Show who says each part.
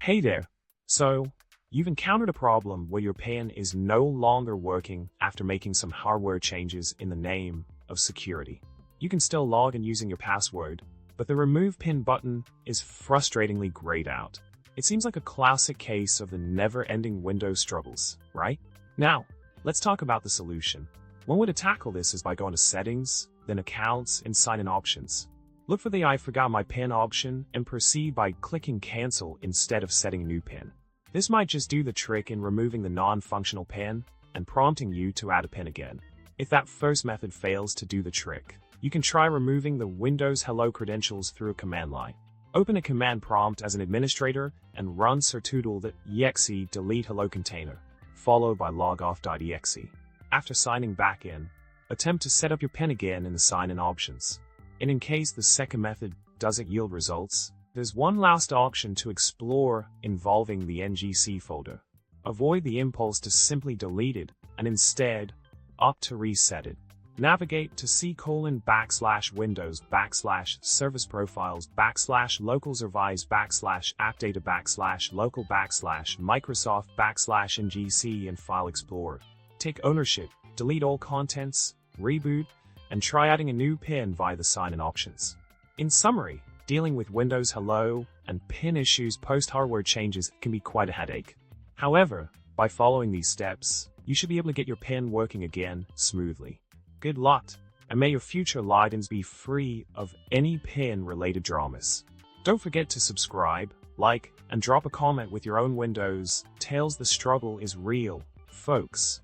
Speaker 1: Hey there. So, you've encountered a problem where your PIN is no longer working after making some hardware changes in the name of security. You can still log in using your password, but the Remove PIN button is frustratingly grayed out. It seems like a classic case of the never-ending Windows struggles, right? Now, let's talk about the solution. One way to tackle this is by going to Settings, then Accounts, and Sign-in Options. Look for the I forgot my PIN option and proceed by clicking Cancel instead of setting a new PIN. This might just do the trick in removing the non-functional PIN and prompting you to add a PIN again. If that first method fails to do the trick, you can try removing the Windows Hello credentials through a command line. Open a command prompt as an administrator and run certudel.exe delete hello container, followed by logoff.exe. After signing back in, attempt to set up your PIN again in the sign-in options. And in case the second method doesn't yield results, there's one last option to explore involving the NGC folder. Avoid the impulse to simply delete it and instead opt to reset it. Navigate to c:\windows\service profiles /localservice/appdata/local/microsoft/ngc and File Explorer. Take ownership, delete all contents, reboot, and try adding a new PIN via the sign-in options. In summary, dealing with Windows Hello and PIN issues post-hardware changes can be quite a headache. However, by following these steps, you should be able to get your PIN working again smoothly. Good luck, and may your future logins be free of any PIN-related dramas. Don't forget to subscribe, like, and drop a comment with your own Windows tales. The struggle is real, folks.